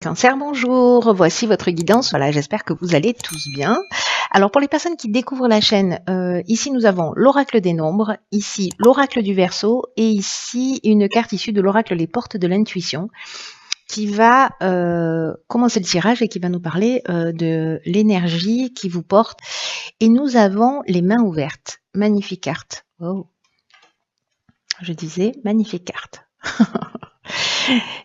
Cancer, bonjour, voici votre guidance. Voilà, j'espère que vous allez tous bien. Alors pour les personnes qui découvrent la chaîne, ici nous avons l'oracle des nombres, ici l'oracle du Verseau et ici une carte issue de l'oracle Les Portes de l'Intuition qui va commencer le tirage et qui va nous parler de l'énergie qui vous porte. Et nous avons les mains ouvertes. Magnifique carte. Oh. Je disais, magnifique carte.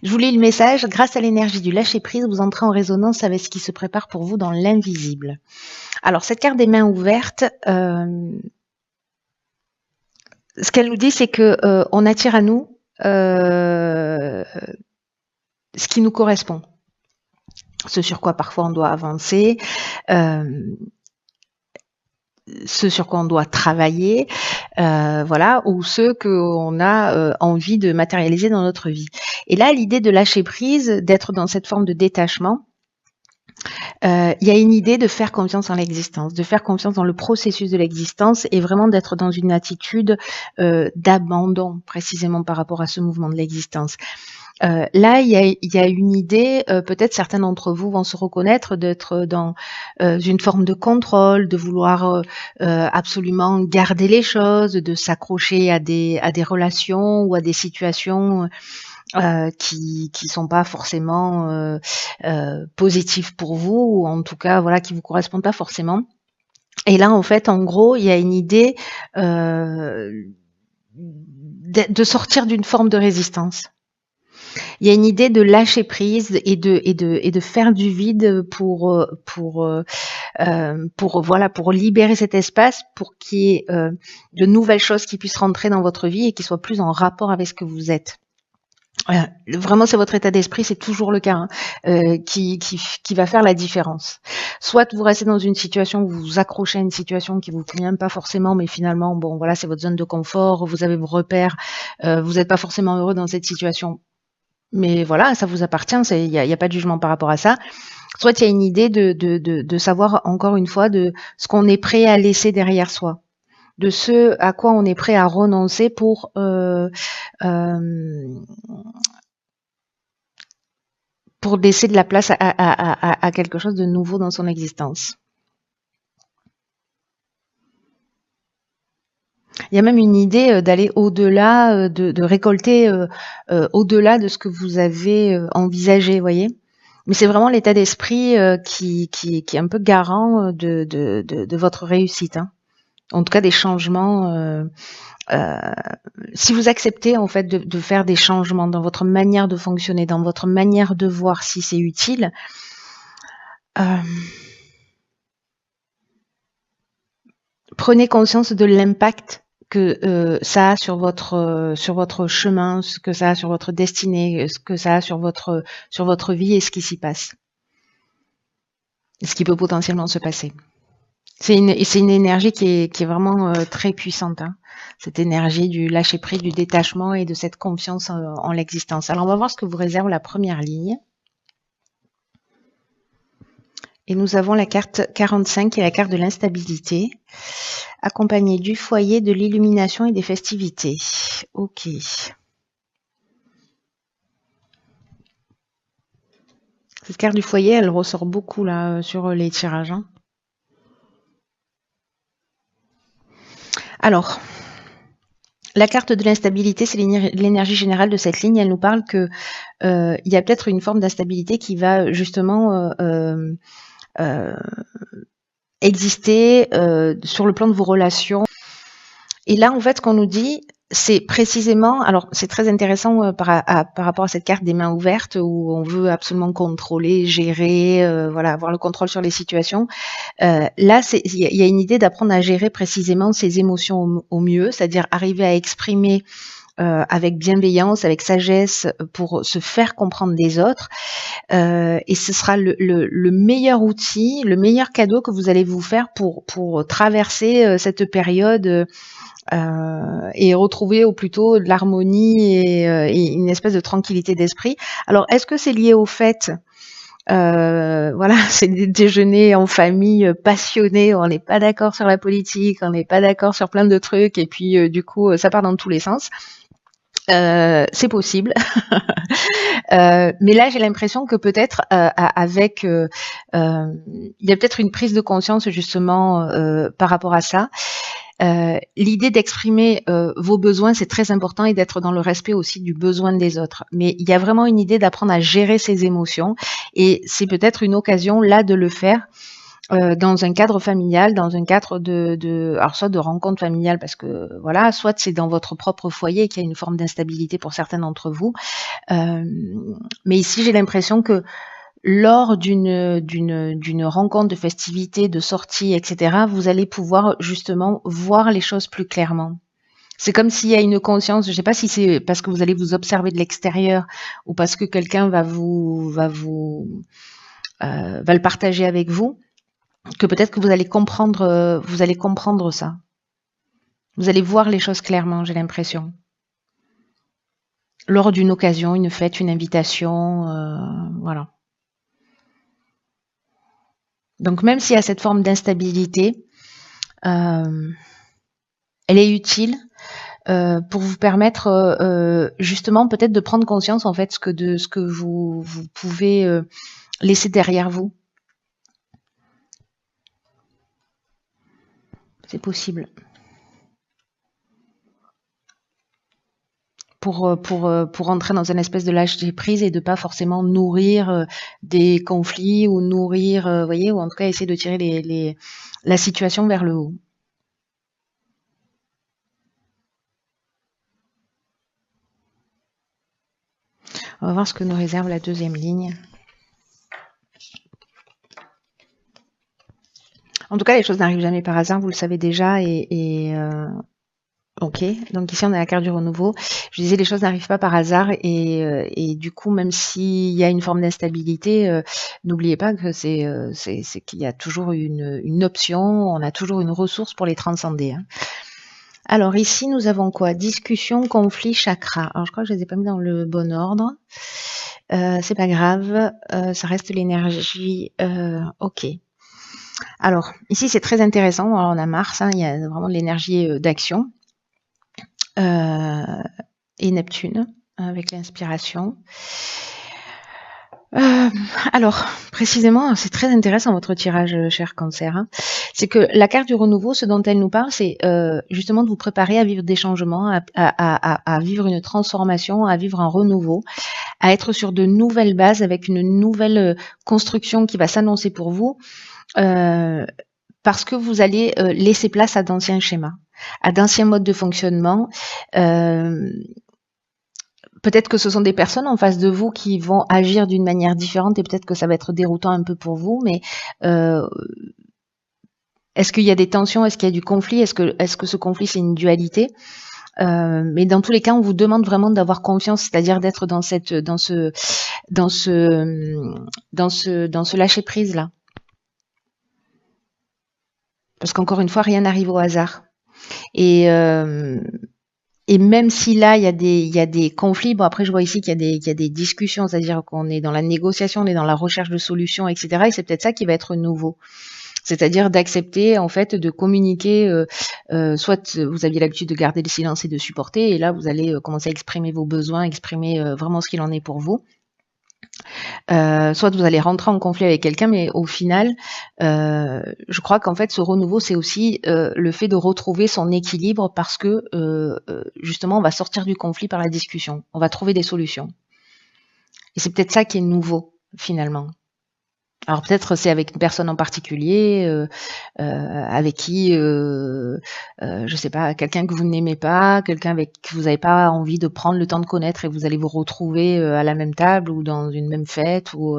Je vous lis le message. Grâce à l'énergie du lâcher-prise, vous entrez en résonance avec ce qui se prépare pour vous dans l'invisible. Alors, cette carte des mains ouvertes, ce qu'elle nous dit, c'est que on attire à nous ce qui nous correspond. Ce sur quoi parfois on doit avancer, ce sur quoi on doit travailler, voilà, ou ce qu'on a envie de matérialiser dans notre vie. Et là, l'idée de lâcher prise, d'être dans cette forme de détachement, il y a une idée de faire confiance en l'existence, de faire confiance dans le processus de l'existence et vraiment d'être dans une attitude d'abandon, précisément par rapport à ce mouvement de l'existence. Là, il y a une idée, peut-être certains d'entre vous vont se reconnaître d'être dans une forme de contrôle, de vouloir absolument garder les choses, de s'accrocher à des relations ou à des situations qui sont pas forcément positives pour vous, ou en tout cas voilà qui vous correspondent pas forcément. Et là, en fait, en gros, il y a une idée de sortir d'une forme de résistance. Il y a une idée de lâcher prise et de faire du vide pour libérer cet espace, pour qu'il y ait de nouvelles choses qui puissent rentrer dans votre vie et qui soient plus en rapport avec ce que vous êtes. Vraiment, c'est votre état d'esprit, c'est toujours le cas, qui va faire la différence. Soit vous restez dans une situation où vous vous accrochez à une situation qui vous convient pas forcément, mais finalement, bon, voilà, c'est votre zone de confort, vous avez vos repères, vous n'êtes pas forcément heureux dans cette situation. Mais voilà, ça vous appartient, il y a pas de jugement par rapport à ça. Soit il y a une idée de savoir, encore une fois, de ce qu'on est prêt à laisser derrière soi, de ce à quoi on est prêt à renoncer pour laisser de la place à quelque chose de nouveau dans son existence. Il y a même une idée d'aller au-delà, de récolter au-delà de ce que vous avez envisagé, voyez. Mais c'est vraiment l'état d'esprit qui est un peu garant de votre réussite, hein. En tout cas, des changements. Si vous acceptez en fait de faire des changements dans votre manière de fonctionner, dans votre manière de voir si c'est utile, prenez conscience de l'impact que ça a sur votre chemin, ce que ça a sur votre destinée, ce que ça a sur votre vie et ce qui s'y passe, ce qui peut potentiellement se passer. C'est une énergie qui est vraiment très puissante, hein, cette énergie du lâcher prise, du détachement et de cette confiance en l'existence. Alors on va voir ce que vous réserve la première ligne. Et nous avons la carte 45 qui est la carte de l'instabilité, accompagnée du foyer, de l'illumination et des festivités. Ok. Cette carte du foyer, elle ressort beaucoup là sur les tirages, hein. Alors, la carte de l'instabilité, c'est l'énergie générale de cette ligne. Elle nous parle que il y a peut-être une forme d'instabilité qui va justement exister sur le plan de vos relations. Et là, en fait, ce qu'on nous dit, c'est précisément, alors c'est très intéressant par rapport à cette carte des mains ouvertes où on veut absolument contrôler, gérer, voilà, avoir le contrôle sur les situations. Là, il y a une idée d'apprendre à gérer précisément ses émotions au mieux, c'est-à-dire arriver à exprimer avec bienveillance, avec sagesse, pour se faire comprendre des autres. Et ce sera le meilleur outil, le meilleur cadeau que vous allez vous faire pour traverser cette période et retrouver au plus tôt de l'harmonie et une espèce de tranquillité d'esprit. Alors, est-ce que c'est lié au fait voilà, c'est des déjeuners en famille passionnés, on n'est pas d'accord sur la politique, on n'est pas d'accord sur plein de trucs, et puis du coup, ça part dans tous les sens. C'est possible. Mais là, j'ai l'impression que peut-être avec, il y a peut-être une prise de conscience justement par rapport à ça. L'idée d'exprimer vos besoins, c'est très important et d'être dans le respect aussi du besoin des autres. Mais il y a vraiment une idée d'apprendre à gérer ses émotions et c'est peut-être une occasion là de le faire dans un cadre familial, dans un cadre alors soit de rencontre familiale parce que voilà, soit c'est dans votre propre foyer qu'il y a une forme d'instabilité pour certains d'entre vous. Mais ici, j'ai l'impression que lors d'une rencontre, de festivité, de sortie, etc., vous allez pouvoir justement voir les choses plus clairement. C'est comme s'il y a une conscience, je ne sais pas si c'est parce que vous allez vous observer de l'extérieur ou parce que quelqu'un va le partager avec vous, que peut-être que vous allez comprendre ça. Vous allez voir les choses clairement, j'ai l'impression. Lors d'une occasion, une fête, une invitation, voilà. Donc même s'il y a cette forme d'instabilité, elle est utile pour vous permettre justement peut-être de prendre conscience en fait de ce que vous pouvez laisser derrière vous. C'est possible. Pour entrer dans une espèce de lâcher prise et de pas forcément nourrir des conflits ou nourrir, voyez, ou en tout cas essayer de tirer la situation vers le haut. On va voir ce que nous réserve la deuxième ligne. En tout cas, les choses n'arrivent jamais par hasard, vous le savez déjà, ok, donc ici on a la carte du renouveau. Je disais les choses n'arrivent pas par hasard et du coup même s'il y a une forme d'instabilité, n'oubliez pas que c'est qu'il y a toujours une option, on a toujours une ressource pour les transcender. Hein. Alors ici nous avons quoi? Discussion, conflit, chakra. Alors je crois que je les ai pas mis dans le bon ordre. C'est pas grave, ça reste l'énergie. Ok. Alors ici c'est très intéressant. Alors, on a Mars, hein, il y a vraiment de l'énergie d'action. Et Neptune avec l'inspiration. Alors, précisément, c'est très intéressant votre tirage, cher Cancer. Hein. C'est que la carte du renouveau, ce dont elle nous parle, c'est justement de vous préparer à vivre des changements, à vivre une transformation, à vivre un renouveau, à être sur de nouvelles bases avec une nouvelle construction qui va s'annoncer pour vous, parce que vous allez laisser place à d'anciens schémas, à d'anciens modes de fonctionnement. Peut-être que ce sont des personnes en face de vous qui vont agir d'une manière différente et peut-être que ça va être déroutant un peu pour vous, mais est-ce qu'il y a des tensions? Est-ce qu'il y a du conflit? Est-ce que ce conflit, c'est une dualité? Mais dans tous les cas, on vous demande vraiment d'avoir confiance, c'est-à-dire d'être dans ce lâcher prise là. Parce qu'encore une fois, rien n'arrive au hasard. Et même si là, il y a des conflits, bon après je vois ici qu'il y a des discussions, c'est-à-dire qu'on est dans la négociation, on est dans la recherche de solutions, etc. Et c'est peut-être ça qui va être nouveau. C'est-à-dire d'accepter en fait de communiquer, soit vous aviez l'habitude de garder le silence et de supporter, et là vous allez commencer à exprimer vos besoins, exprimer vraiment ce qu'il en est pour vous. Soit vous allez rentrer en conflit avec quelqu'un, mais au final, je crois qu'en fait, ce renouveau, c'est aussi le fait de retrouver son équilibre parce que justement, on va sortir du conflit par la discussion. On va trouver des solutions. Et c'est peut-être ça qui est nouveau, finalement. Alors peut-être c'est avec une personne en particulier, avec qui, je sais pas, quelqu'un que vous n'aimez pas, quelqu'un avec qui vous n'avez pas envie de prendre le temps de connaître et vous allez vous retrouver à la même table ou dans une même fête ou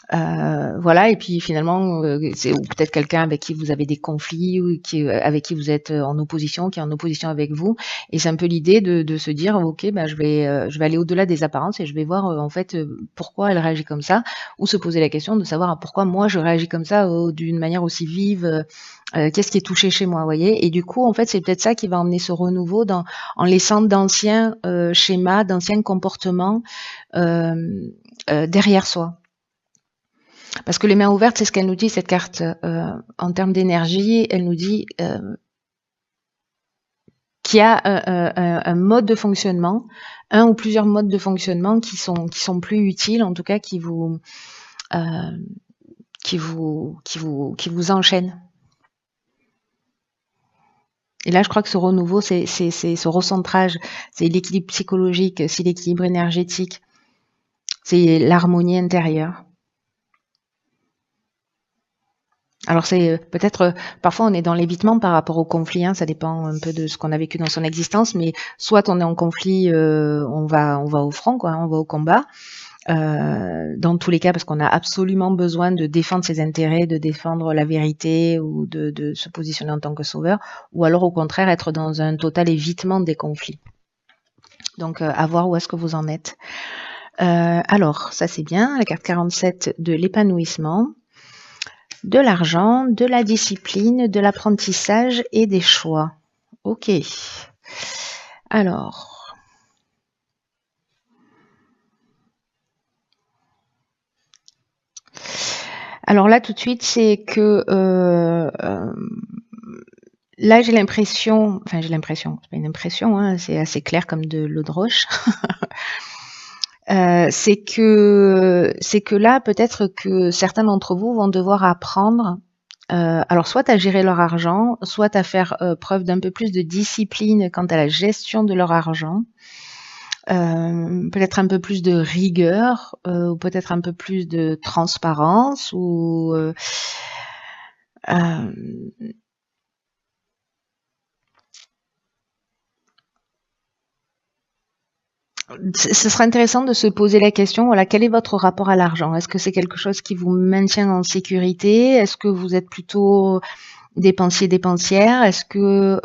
voilà. Et puis finalement, c'est ou peut-être quelqu'un avec qui vous avez des conflits ou avec qui vous êtes en opposition, qui est en opposition avec vous. Et c'est un peu l'idée de se dire, ok, ben je vais aller au-delà des apparences et je vais voir en fait pourquoi elle réagit comme ça, ou se poser la question de savoir pourquoi moi je réagis comme ça d'une manière aussi vive. Qu'est-ce qui est touché chez moi, voyez? Et du coup, en fait, c'est peut-être ça qui va emmener ce renouveau en laissant d'anciens schémas, d'anciens comportements derrière soi. Parce que les mains ouvertes, c'est ce qu'elle nous dit, cette carte. En termes d'énergie, elle nous dit qui a un mode de fonctionnement, un ou plusieurs modes de fonctionnement qui sont plus utiles, en tout cas qui vous enchaînent. Et là, je crois que ce renouveau, c'est ce recentrage, c'est l'équilibre psychologique, c'est l'équilibre énergétique, c'est l'harmonie intérieure. Alors c'est peut-être, parfois on est dans l'évitement par rapport au conflit, hein, ça dépend un peu de ce qu'on a vécu dans son existence, mais soit on est en conflit, on va au front, quoi, on va au combat. Dans tous les cas, parce qu'on a absolument besoin de défendre ses intérêts, de défendre la vérité ou de se positionner en tant que sauveur, ou alors au contraire être dans un total évitement des conflits. Donc à voir où est-ce que vous en êtes. Alors, ça c'est bien, la carte 47 de l'épanouissement, de l'argent, de la discipline, de l'apprentissage et des choix. Ok. Alors... Alors là, tout de suite, c'est que là, j'ai l'impression, c'est pas une impression, hein, c'est assez clair comme de l'eau de roche. C'est que là, peut-être que certains d'entre vous vont devoir apprendre, alors soit à gérer leur argent, soit à faire preuve d'un peu plus de discipline quant à la gestion de leur argent. Peut-être un peu plus de rigueur, ou peut-être un peu plus de transparence, ou ce sera intéressant de se poser la question, voilà, quel est votre rapport à l'argent? Est-ce que c'est quelque chose qui vous maintient en sécurité? Est-ce que vous êtes plutôt dépensière? Est-ce que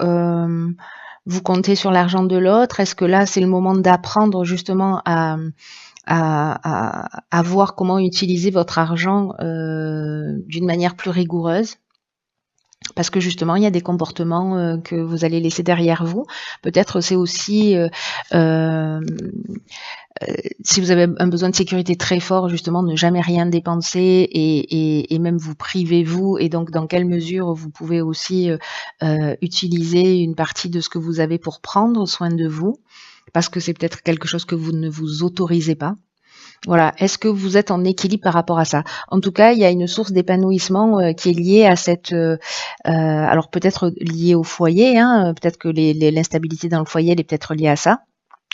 vous comptez sur l'argent de l'autre? Est-ce que là, c'est le moment d'apprendre justement à voir comment utiliser votre argent d'une manière plus rigoureuse? Parce que justement, il y a des comportements que vous allez laisser derrière vous. Peut-être c'est aussi si vous avez un besoin de sécurité très fort, justement, ne jamais rien dépenser et même vous privez vous. Et donc, dans quelle mesure vous pouvez aussi utiliser une partie de ce que vous avez pour prendre soin de vous, parce que c'est peut-être quelque chose que vous ne vous autorisez pas. Voilà. Est-ce que vous êtes en équilibre par rapport à ça? En tout cas, il y a une source d'épanouissement qui est liée à cette... alors peut-être liée au foyer, hein, peut-être que l'instabilité dans le foyer, elle est peut-être liée à ça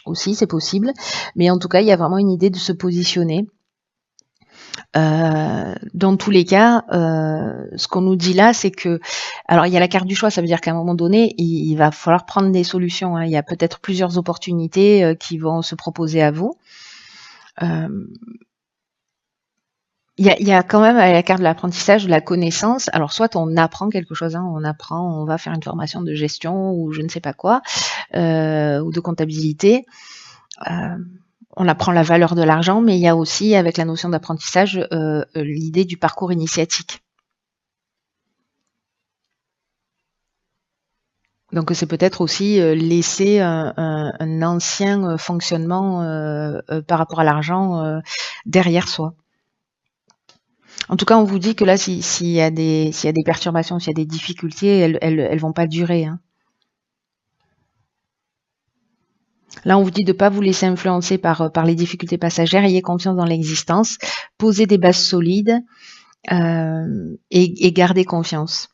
aussi, c'est possible. Mais en tout cas, il y a vraiment une idée de se positionner. Dans tous les cas, ce qu'on nous dit là, c'est que... Alors, il y a la carte du choix, ça veut dire qu'à un moment donné, il va falloir prendre des solutions, hein. Il y a peut-être plusieurs opportunités qui vont se proposer à vous. Il y a quand même à la carte de l'apprentissage de la connaissance. Alors soit on apprend quelque chose, hein, on va faire une formation de gestion ou je ne sais pas quoi, ou de comptabilité. On apprend la valeur de l'argent, mais il y a aussi avec la notion d'apprentissage l'idée du parcours initiatique. Donc c'est peut-être aussi laisser un ancien fonctionnement par rapport à l'argent derrière soi. En tout cas, on vous dit que là, s'il y a des perturbations, s'il y a des difficultés, elles vont pas durer, hein. Là, on vous dit de ne pas vous laisser influencer par les difficultés passagères, ayez confiance dans l'existence, posez des bases solides et gardez confiance.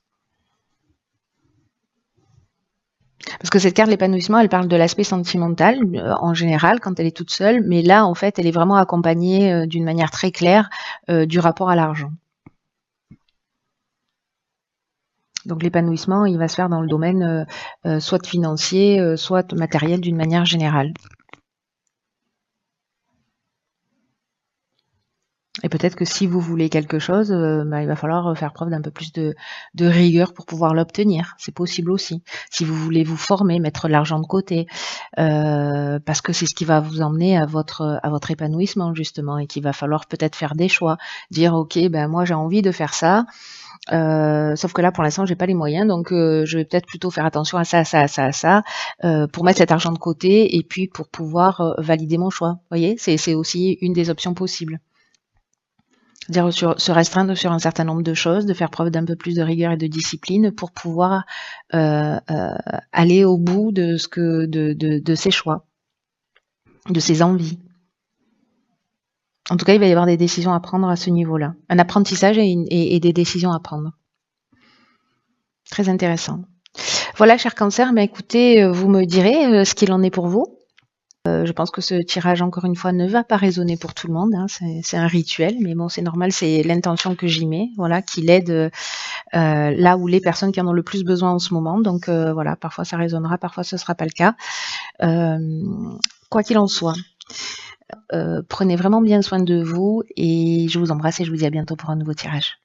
Parce que cette carte de l'épanouissement, elle parle de l'aspect sentimental en général quand elle est toute seule, mais là, en fait, elle est vraiment accompagnée d'une manière très claire du rapport à l'argent. Donc l'épanouissement, il va se faire dans le domaine soit financier, soit matériel d'une manière générale. Et peut-être que si vous voulez quelque chose, il va falloir faire preuve d'un peu plus de rigueur pour pouvoir l'obtenir. C'est possible aussi. Si vous voulez vous former, mettre de l'argent de côté, parce que c'est ce qui va vous emmener à votre épanouissement justement, et qu'il va falloir peut-être faire des choix, dire ok, ben moi j'ai envie de faire ça. Sauf que là, pour l'instant, j'ai pas les moyens, donc je vais peut-être plutôt faire attention à ça, pour mettre cet argent de côté et puis pour pouvoir valider mon choix. Vous voyez, c'est aussi une des options possibles. C'est-à-dire se restreindre sur un certain nombre de choses, de faire preuve d'un peu plus de rigueur et de discipline pour pouvoir aller au bout de ses choix, de ses envies. En tout cas, il va y avoir des décisions à prendre à ce niveau-là. Un apprentissage et des décisions à prendre. Très intéressant. Voilà, cher Cancer, écoutez, vous me direz ce qu'il en est pour vous. Je pense que ce tirage, encore une fois, ne va pas résonner pour tout le monde. Hein. C'est un rituel, mais bon, c'est normal, c'est l'intention que j'y mets, voilà, qui l'aide là où les personnes qui en ont le plus besoin en ce moment. Donc voilà, parfois ça résonnera, parfois ce ne sera pas le cas. Quoi qu'il en soit, prenez vraiment bien soin de vous et je vous embrasse et je vous dis à bientôt pour un nouveau tirage.